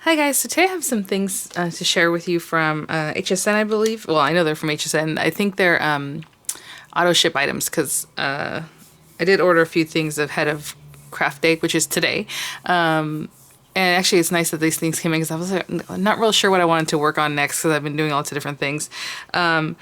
Hi guys, so today I have some things to share with you from HSN, I believe. Well, I know they're from HSN. I think they're auto ship items because I did order a few things ahead of craft day, which is today. And actually it's nice that these things came in because I was not real sure what I wanted to work on next because I've been doing lots of different things. And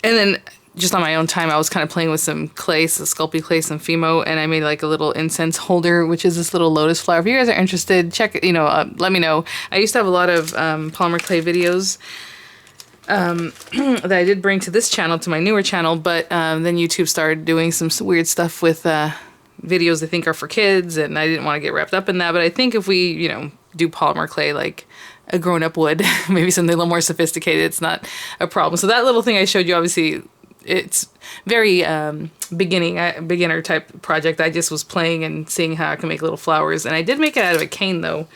then just on my own time, I was kind of playing with some clay, some Sculpey clay, some Fimo, and I made like a little incense holder, which is this little lotus flower. If you guys are interested, check it, let me know. I used to have a lot of polymer clay videos that I did bring to this channel, to my newer channel, but then YouTube started doing some weird stuff with videos they think are for kids, and I didn't want to get wrapped up in that. But I think if we, do polymer clay like a grown-up would, maybe something a little more sophisticated, it's not a problem. So that little thing I showed you, obviously, it's very beginner type project. I just was playing and seeing how I can make little flowers, and I did make it out of a cane though.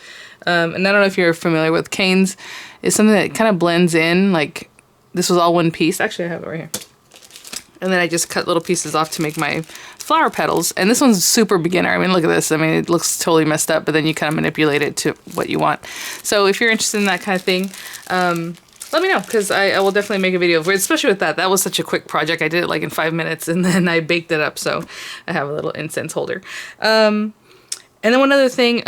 And I don't know if you're familiar with canes. It's something that kind of blends in. Like this was all one piece. Actually, I have it right here. And then I just cut little pieces off to make my flower petals. And this one's super beginner. I mean, look at this. I mean, it looks totally messed up, but then you kind of manipulate it to what you want. So if you're interested in that kind of thing, let me know, because I will definitely make a video of it, especially with that. That was such a quick project. I did it like in 5 minutes, and then I baked it up, so I have a little incense holder. And then one other thing,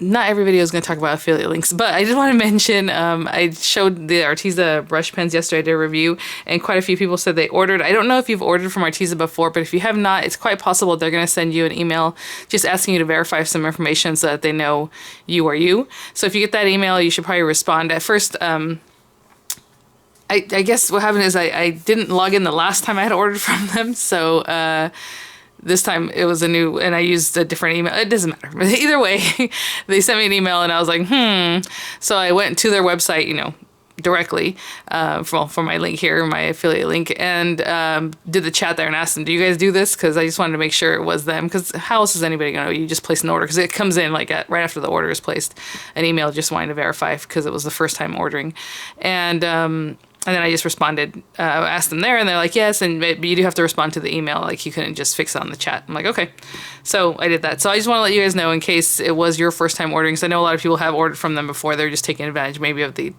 not every video is going to talk about affiliate links, but I did want to mention, I showed the Arteza brush pens yesterday. I did a review, and quite a few people said they ordered. I don't know if you've ordered from Arteza before, but if you have not, it's quite possible they're going to send you an email just asking you to verify some information so that they know you are you. So if you get that email, you should probably respond. At first, I guess what happened is I didn't log in the last time I had ordered from them, so this time it was and I used a different email. It doesn't matter. But either way, they sent me an email and I was like, So I went to their website, directly for my link here, my affiliate link, and did the chat there and asked them, do you guys do this? Because I just wanted to make sure it was them. Because how else is anybody going to know? You just place an order. Because it comes in like right after the order is placed, an email just wanting to verify because it was the first time ordering. And then I just responded, asked them there, and they're like, yes, but you do have to respond to the email. Like, you couldn't just fix it on the chat. I'm like, okay. So I did that. So I just want to let you guys know in case it was your first time ordering, because I know a lot of people have ordered from them before. They're just taking advantage maybe of the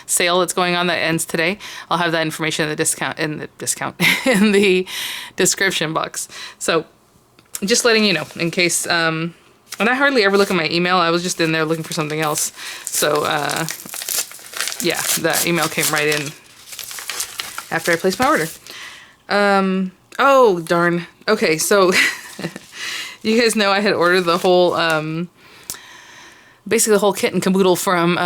sale that's going on that ends today. I'll have that information in the description box. So just letting you know in case, and I hardly ever look at my email. I was just in there looking for something else. So, yeah, that email came right in after I placed my order. Oh, darn. Okay, so you guys know I had ordered the whole, basically the whole kit and caboodle from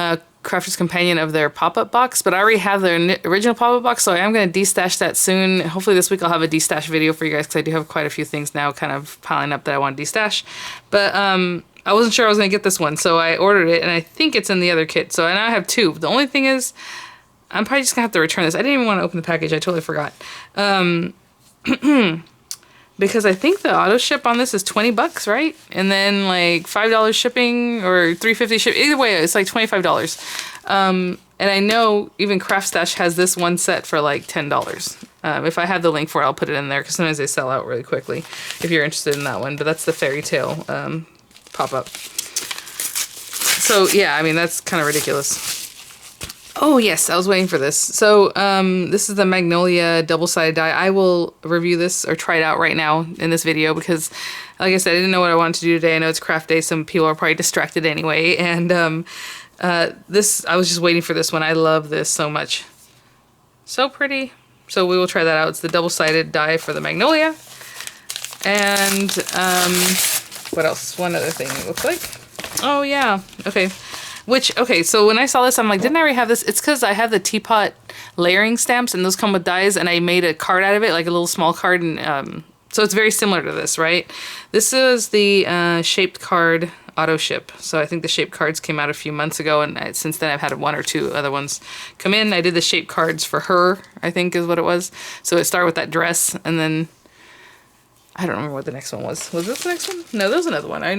Crafter's Companion of their pop-up box, but I already have their original pop-up box, so I am going to destash that soon. Hopefully this week I'll have a destash video for you guys, because I do have quite a few things now kind of piling up that I want to destash. But, I wasn't sure I was going to get this one, so I ordered it, and I think it's in the other kit. So now I have two. The only thing is, I'm probably just going to have to return this. I didn't even want to open the package. I totally forgot. Because I think the auto ship on this is $20, right? And then like $5 shipping or $3.50 shipping. Either way, it's like $25. And I know even Craft Stash has this one set for like $10. If I have the link for it, I'll put it in there, because sometimes they sell out really quickly if you're interested in that one. But that's the Fairy Tale pop-up. So yeah, I mean, that's kind of ridiculous. Oh yes, I was waiting for this. So this is the Magnolia double-sided die. I will review this or try it out right now in this video, because like I said, I didn't know what I wanted to do today. I know it's craft day. Some people are probably distracted anyway. And I was just waiting for this one. I love this so much. So pretty. So we will try that out. It's the double-sided die for the Magnolia. And what else? One other thing it looks like. Oh yeah, okay. Okay, so when I saw this, I'm like, didn't I already have this? It's because I have the teapot layering stamps, and those come with dies, and I made a card out of it, like a little small card, and so it's very similar to this, right? This is the shaped card auto ship. So I think the shaped cards came out a few months ago, and since then I've had one or two other ones come in. I did the shaped cards for her, I think is what it was. So it started with that dress, and then I don't remember what the next one was. Was this the next one? No, there was another one. I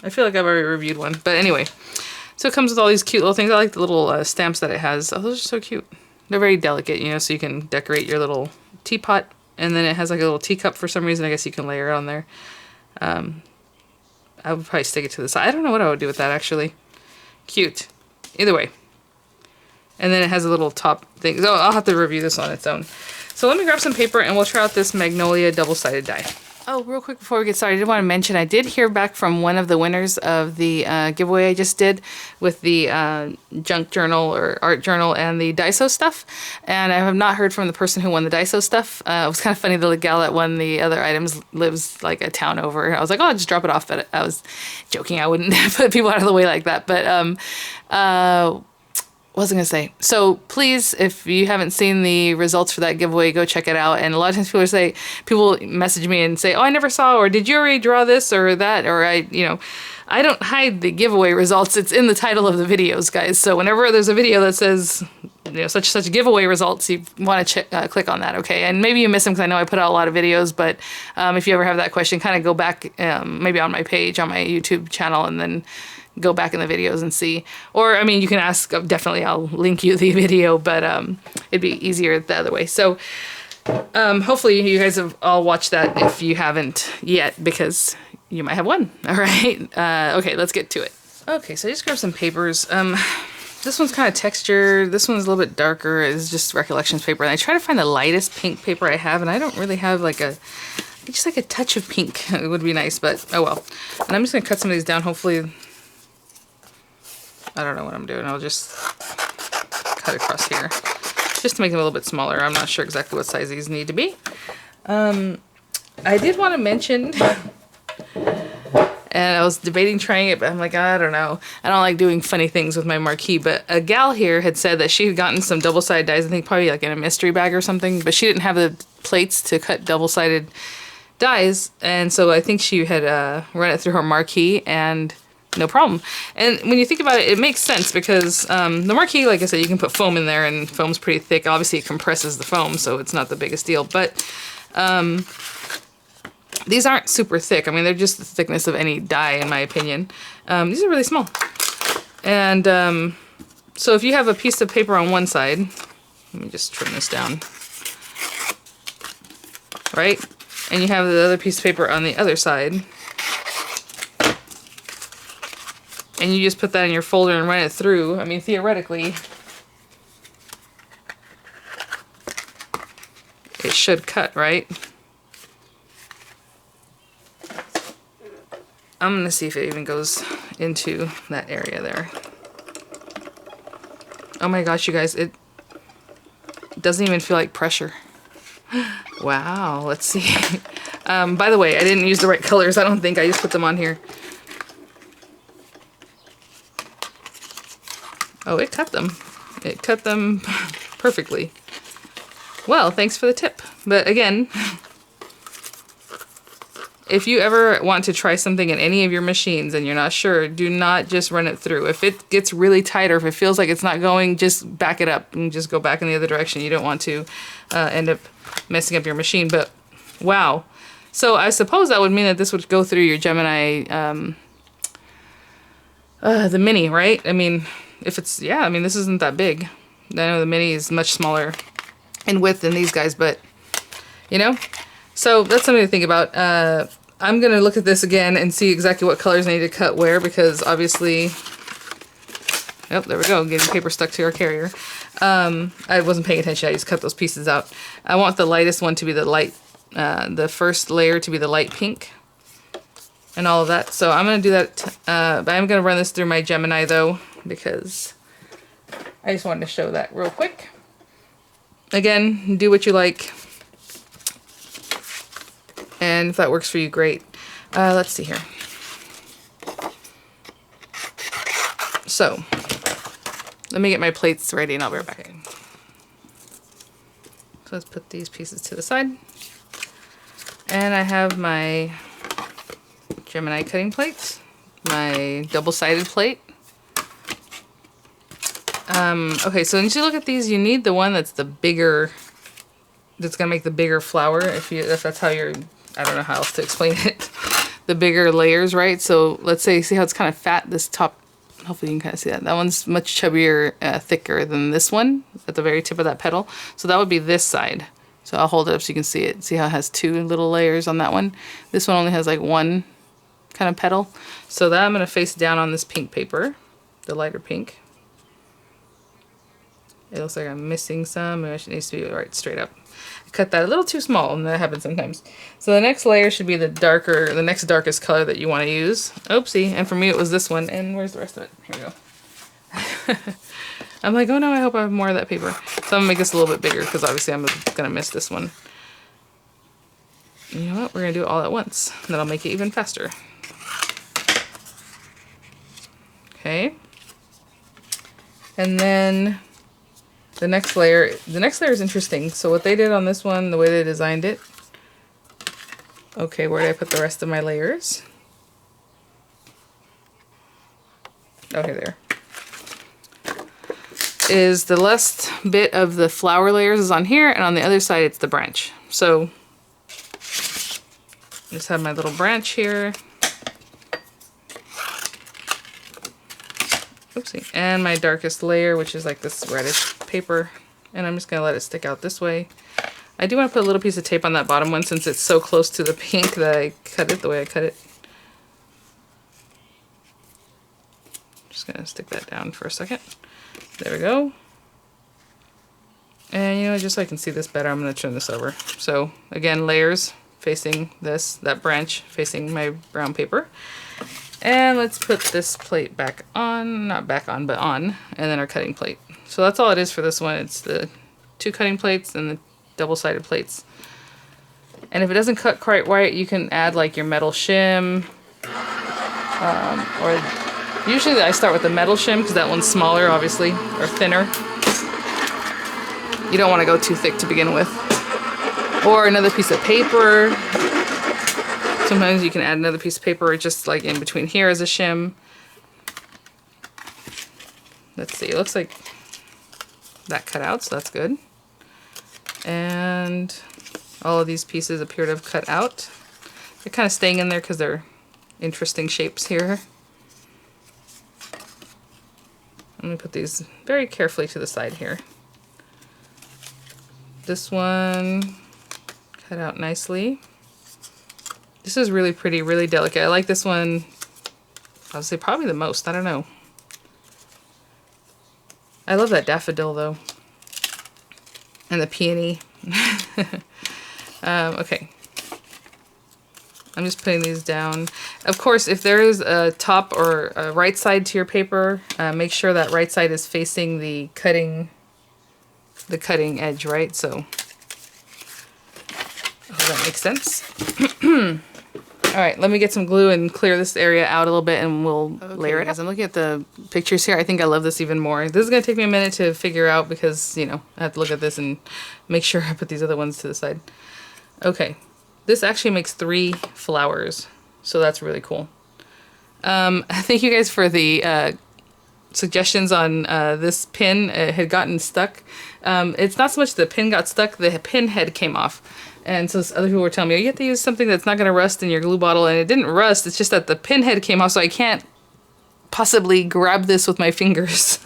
feel like I've already reviewed one. But anyway, so it comes with all these cute little things. I like the little stamps that it has. Oh, those are so cute. They're very delicate, so you can decorate your little teapot. And then it has like a little teacup for some reason. I guess you can layer it on there. I would probably stick it to the side. I don't know what I would do with that, actually. Cute. Either way. And then it has a little top thing. So I'll have to review this on its own. So let me grab some paper and we'll try out this Magnolia double-sided die. Oh, real quick before we get started, I did want to mention I did hear back from one of the winners of the giveaway I just did with the junk journal or art journal and the Daiso stuff. And I have not heard from the person who won the Daiso stuff. It was kind of funny, the gal that won the other items lives like a town over. I was like, oh, I'll just drop it off. But I was joking. I wouldn't put people out of the way like that. But what was I going to say? So please, if you haven't seen the results for that giveaway, go check it out. And a lot of times people message me and say, oh, I never saw, or did you already draw this or that? Or I don't hide the giveaway results. It's in the title of the videos, guys. So whenever there's a video that says, such giveaway results, you want to click on that, okay? And maybe you miss them because I know I put out a lot of videos, but if you ever have that question, kind of go back maybe on my page, on my YouTube channel, and then go back in the videos and see. Or, I mean, you can ask, definitely I'll link you the video, but it'd be easier the other way. So hopefully you guys have all watched that if you haven't yet, because you might have won. All right. Okay, let's get to it. Okay, so I just grabbed some papers. This one's kind of textured. This one's a little bit darker. It's just recollections paper. And I try to find the lightest pink paper I have, and I don't really have like just like a touch of pink. It would be nice, but oh well. And I'm just gonna cut some of these down. Hopefully, I don't know what I'm doing. I'll just cut across here just to make them a little bit smaller. I'm not sure exactly what size these need to be. I did want to mention, and I was debating trying it, but I'm like, I don't know. I don't like doing funny things with my marquee, but a gal here had said that she had gotten some double-sided dies, I think probably like in a mystery bag or something, but she didn't have the plates to cut double-sided dies, and so I think she had run it through her marquee, and no problem. And when you think about it, it makes sense because the marquee, like I said, you can put foam in there, and foam's pretty thick. Obviously, it compresses the foam, so it's not the biggest deal. But these aren't super thick. I mean, they're just the thickness of any die, in my opinion. These are really small. And so if you have a piece of paper on one side, let me just trim this down, right? And you have the other piece of paper on the other side, and you just put that in your folder and run it through. I mean, theoretically, it should cut, right? I'm gonna see if it even goes into that area there. Oh my gosh, you guys, it doesn't even feel like pressure. Wow, let's see. By the way, I didn't use the right colors, I don't think. I just put them on here. Oh, it cut them. It cut them perfectly. Well, thanks for the tip. But again, if you ever want to try something in any of your machines and you're not sure, do not just run it through. If it gets really tight or if it feels like it's not going, just back it up and just go back in the other direction. You don't want to end up messing up your machine. But wow. So I suppose that would mean that this would go through your Gemini, the Mini, right? I mean, if it's, yeah, I mean, this isn't that big. I know the Mini is much smaller in width than these guys, but, you know. So that's something to think about. I'm going to look at this again and see exactly what colors I need to cut where, because obviously, oh, there we go, getting paper stuck to our carrier. I wasn't paying attention, I just cut those pieces out. I want the lightest one to be the light, the first layer to be the light pink, and all of that. So I'm going to do that, but I'm going to run this through my Gemini though, because I just wanted to show that real quick. Again, do what you like. And if that works for you, great. Let's see here. So, let me get my plates ready and I'll be right back. So let's put these pieces to the side. And I have my Gemini cutting plates, my double-sided plate. Okay, so as you look at these, you need the one that's the bigger, that's gonna make the bigger flower. If that's how you're, I don't know how else to explain it. The bigger layers, right? So let's say, see how it's kind of fat, this top, hopefully you can kind of see that. That one's much chubbier, thicker than this one at the very tip of that petal. So that would be this side. So I'll hold it up so you can see it. See how it has two little layers on that one? This one only has like one kind of petal. So that I'm going to face down on this pink paper, the lighter pink. It looks like I'm missing some, and it needs to be right straight up. I cut that a little too small, and that happens sometimes. So the next layer should be the next darkest color that you want to use. Oopsie, and for me it was this one, and where's the rest of it? Here we go. I'm like, oh no, I hope I have more of that paper. So I'm gonna make this a little bit bigger, because obviously I'm gonna miss this one. You know what, we're gonna do it all at once. That'll make it even faster. Okay. And then the next layer is interesting. So what they did on this one, the way they designed it. Okay, where did I put the rest of my layers? Okay, there. Is the last bit of the flower layers is on here, and on the other side it's the branch. So I just have my little branch here. Oopsie. And my darkest layer, which is like this reddish paper. And I'm just going to let it stick out this way. I do want to put a little piece of tape on that bottom one since it's so close to the pink that I cut it the way I cut it. Just going to stick that down for a second. There we go. And you know, just so I can see this better, I'm going to turn this over. So again, layers facing this, that branch facing my brown paper. And let's put this plate back on, not back on, but on, and then our cutting plate. So that's all it is for this one. It's the 2 cutting plates and the double-sided plates. And if it doesn't cut quite right, you can add like your metal shim, or usually I start with the metal shim because that one's smaller, obviously, or thinner. You don't want to go too thick to begin with. Or another piece of paper. Sometimes you can add another piece of paper just like in between here as a shim. Let's see, it looks like that cut out, so that's good. And all of these pieces appear to have cut out. They're kind of staying in there because they're interesting shapes here. I'm going to put these very carefully to the side here. This one cut out nicely. This is really pretty, really delicate. I like this one, I would say probably the most. I don't know. I love that daffodil though. And the peony. Okay. I'm just putting these down. Of course, if there is a top or a right side to your paper, make sure that right side is facing the cutting edge, right? So, I hope that makes sense. All right, let me get some glue and clear this area out a little bit, and we'll layer it. As I'm looking at the pictures here, I think I love this even more. This is gonna take me a minute to figure out because, you know, I have to look at this and make sure I put these other ones to the side. Okay, this actually makes 3 flowers, so that's really cool. Thank you guys for the suggestions on this pin. It had gotten stuck. It's not so much the pin got stuck, the pin head came off. And so other people were telling me, oh, you have to use something that's not going to rust in your glue bottle. And it didn't rust. It's just that the pin head came off, so I can't possibly grab this with my fingers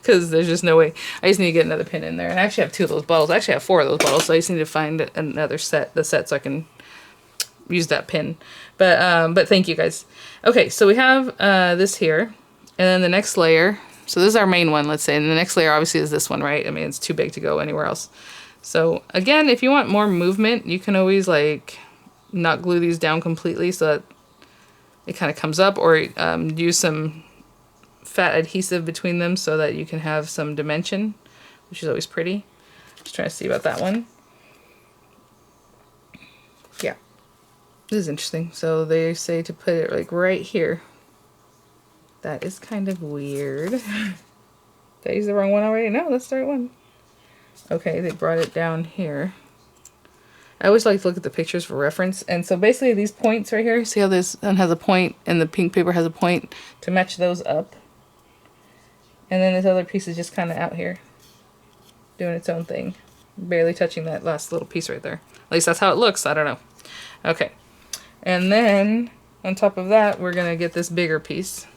because there's just no way. I just need to get another pin in there. And I actually have 2 of those bottles. I actually have 4 of those bottles, so I just need to find another set, so I can use that pin. But thank you guys. Okay, so we have this here, and then the next layer. So this is our main one, let's say, and the next layer obviously is this one, right? I mean, it's too big to go anywhere else. So again, if you want more movement, you can always like not glue these down completely so that it kind of comes up, or use some fat adhesive between them so that you can have some dimension, which is always pretty. Just trying to see about that one. Yeah, this is interesting. So they say to put it like right here. That is kind of weird. Did I use the wrong one already? No, that's the right one. Okay, they brought it down here. I always like to look at the pictures for reference. And so basically these points right here, see how this one has a point and the pink paper has a point to match those up. And then this other piece is just kind of out here doing its own thing. Barely touching that last little piece right there. At least that's how it looks. I don't know. Okay. And then on top of that, we're going to get this bigger piece.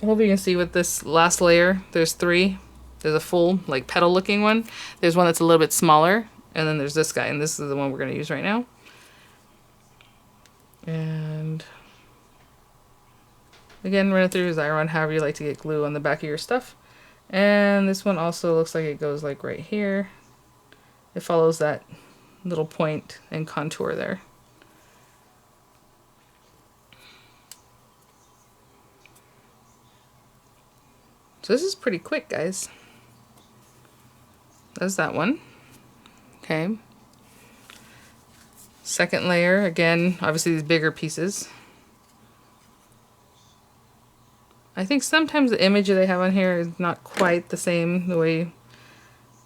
I hope you can see with this last layer, there's 3. There's a full, like, petal looking one. There's one that's a little bit smaller. And then there's this guy. And this is the one we're going to use right now. And again, run it through Xyron, however you like to get glue on the back of your stuff. And this one also looks like it goes like right here. It follows that little point and contour there. So this is pretty quick, guys. That's that one. Okay. Second layer, again, obviously these bigger pieces. I think sometimes the image that they have on here is not quite the same, the way,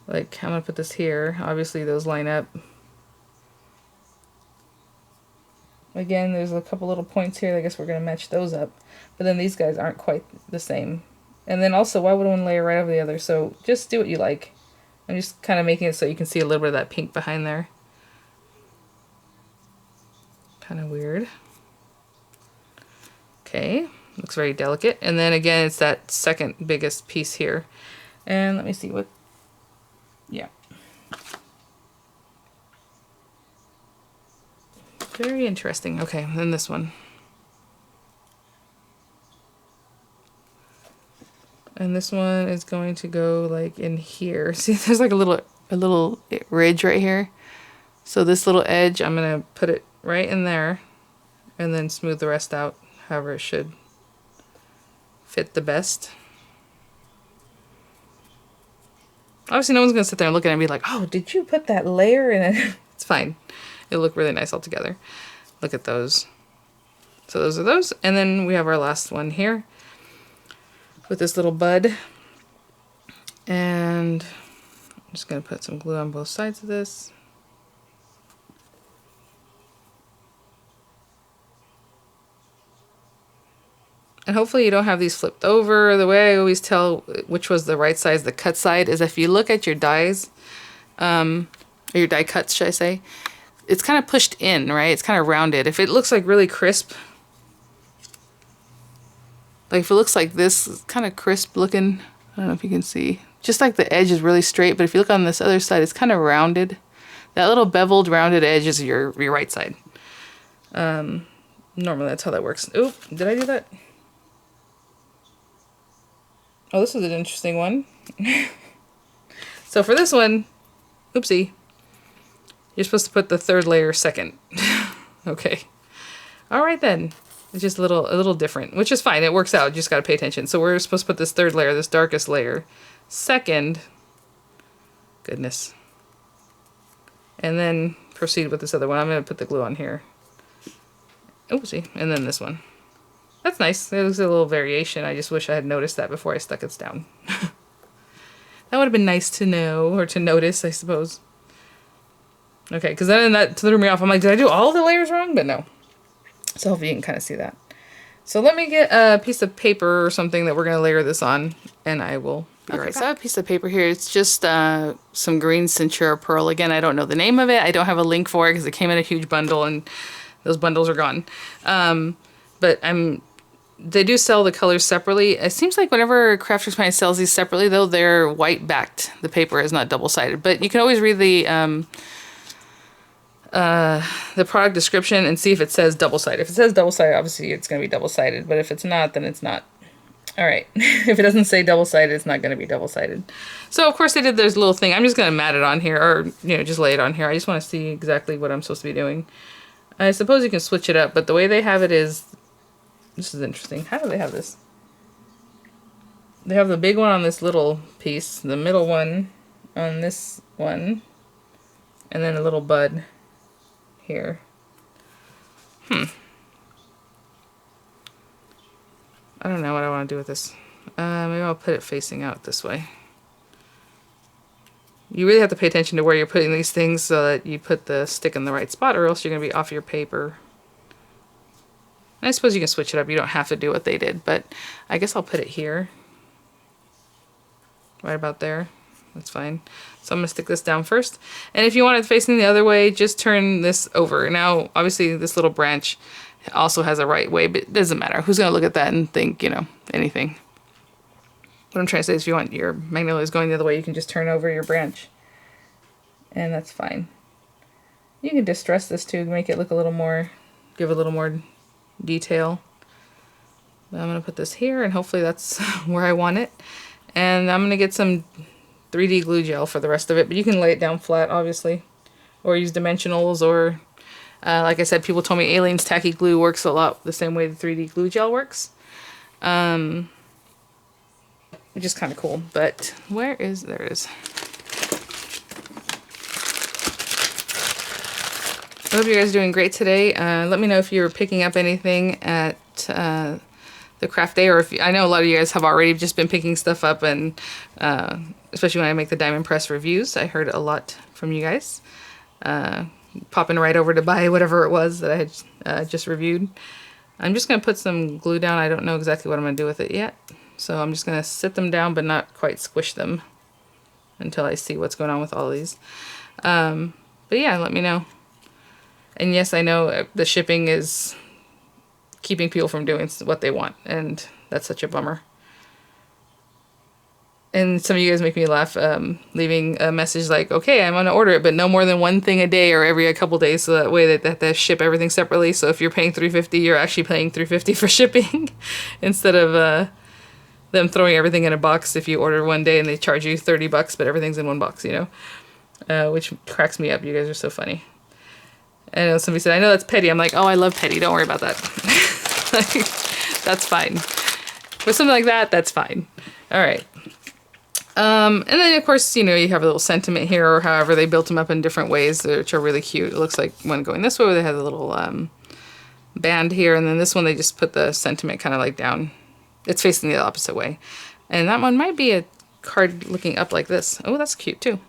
like, I'm gonna put this here. Obviously those line up. Again, there's a couple little points here. I guess we're gonna match those up. But then these guys aren't quite the same. And then also, why would one layer right over the other? So just do what you like. I'm just kind of making it so you can see a little bit of that pink behind there. Kind of weird. Okay. Looks very delicate. And then again, it's that second biggest piece here. And let me see what, yeah. Very interesting. Okay, then this one. And this one is going to go like in here. See, there's like a little ridge right here. So this little edge, I'm gonna put it right in there and then smooth the rest out however it should fit the best. Obviously no one's gonna sit there and look at it and be like, oh, did you put that layer in it? It's fine. It'll look really nice all together. Look at those. So those are those. And then we have our last one here with this little bud. And I'm just gonna put some glue on both sides of this. And hopefully you don't have these flipped over. The way I always tell which was the right size, the cut side, is if you look at your dies, or your die cuts, should I say, it's kind of pushed in, right? It's kind of rounded. If it looks like really crisp, like if it looks like this, it's kind of crisp looking. I don't know if you can see. Just like the edge is really straight, but if you look on this other side, it's kind of rounded. That little beveled, rounded edge is your right side. Normally that's how that works. Oop, did I do that? Oh, this is an interesting one. So for this one, oopsie, you're supposed to put the third layer second. Okay. All right then. It's just a little different, which is fine. It works out. You just got to pay attention. So we're supposed to put this third layer, this darkest layer, second. Goodness. And then proceed with this other one. I'm going to put the glue on here. Oopsie. And then this one. That's nice. There's a little variation. I just wish I had noticed that before I stuck it down. That would have been nice to know, or to notice, I suppose. Okay, because then that threw me off. I'm like, did I do all the layers wrong? But no. So hopefully you can kind of see that. So let me get a piece of paper or something that we're going to layer this on, and I will be right back. So I have a piece of paper here. It's just some green Centura Pearl. Again, I don't know the name of it. I don't have a link for it because it came in a huge bundle, and those bundles are gone. But they do sell the colors separately. It seems like whenever Crafters Pine sells these separately, though, they're white backed. The paper is not double-sided. But you can always read the product description and see if it says double-sided. If it says double-sided, obviously it's going to be double-sided. But if it's not, then it's not. All right. If it doesn't say double-sided, it's not going to be double-sided. So, of course, they did this little thing. I'm just going to mat it on here, or, just lay it on here. I just want to see exactly what I'm supposed to be doing. I suppose you can switch it up, but the way they have it is... This is interesting. How do they have this? They have the big one on this little piece, the middle one on this one, and then a little bud here. I don't know what I want to do with this. Maybe I'll put it facing out this way. You really have to pay attention to where you're putting these things so that you put the stick in the right spot, or else you're going to be off your paper. And I suppose you can switch it up. You don't have to do what they did, but I guess I'll put it here. Right about there. That's fine. So I'm going to stick this down first. And if you want it facing the other way, just turn this over. Now, obviously, this little branch also has a right way, but it doesn't matter. Who's going to look at that and think, anything? What I'm trying to say is if you want your magnolias going the other way, you can just turn over your branch. And that's fine. You can distress this too to make it look a little more give a little more detail. But I'm going to put this here, and hopefully that's where I want it. And I'm going to get some 3D glue gel for the rest of it, but you can lay it down flat, obviously, or use dimensionals, or like I said, people told me Alien's tacky glue works a lot the same way the 3D glue gel works, which is kind of cool. But there it is. I hope you guys are doing great today. Let me know if you're picking up anything at the craft day, or if I know a lot of you guys have already just been picking stuff up, and especially when I make the Diamond Press reviews, I heard a lot from you guys. Popping right over to buy whatever it was that I had just reviewed. I'm just going to put some glue down. I don't know exactly what I'm going to do with it yet. So I'm just going to sit them down, but not quite squish them until I see what's going on with all of these. But yeah, let me know. And yes, I know the shipping is keeping people from doing what they want, and that's such a bummer. And some of you guys make me laugh, leaving a message like, okay, I'm going to order it, but no more than one thing a day or every couple days, so that way they ship everything separately. So if you're paying $3.50, you're actually paying $3.50 for shipping instead of them throwing everything in a box if you order one day and they charge you $30, but everything's in one box, you know, which cracks me up. You guys are so funny. I know somebody said, I know that's petty. I'm like, oh, I love petty. Don't worry about that. Like, that's fine. With something like that, that's fine. All right. And then, of course, you know, you have a little sentiment here, or however they built them up in different ways, which are really cute. It looks like one going this way, where they have a little band here, and then this one they just put the sentiment kind of like down. It's facing the opposite way. And that one might be a card looking up like this. Oh, that's cute too.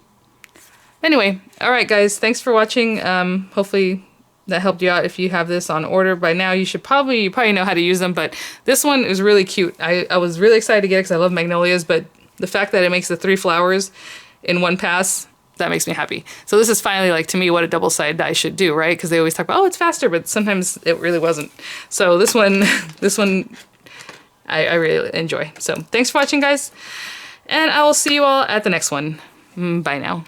Anyway, all right, guys, thanks for watching. Hopefully that helped you out. If you have this on order by now, you probably know how to use them, but this one is really cute. I was really excited to get it because I love magnolias, but the fact that it makes the 3 flowers in one pass, that makes me happy. So this is finally, like, to me, what a double-sided die should do, right? Because they always talk about, oh, it's faster, but sometimes it really wasn't. So this one, I really enjoy. So thanks for watching, guys, and I will see you all at the next one. Bye now.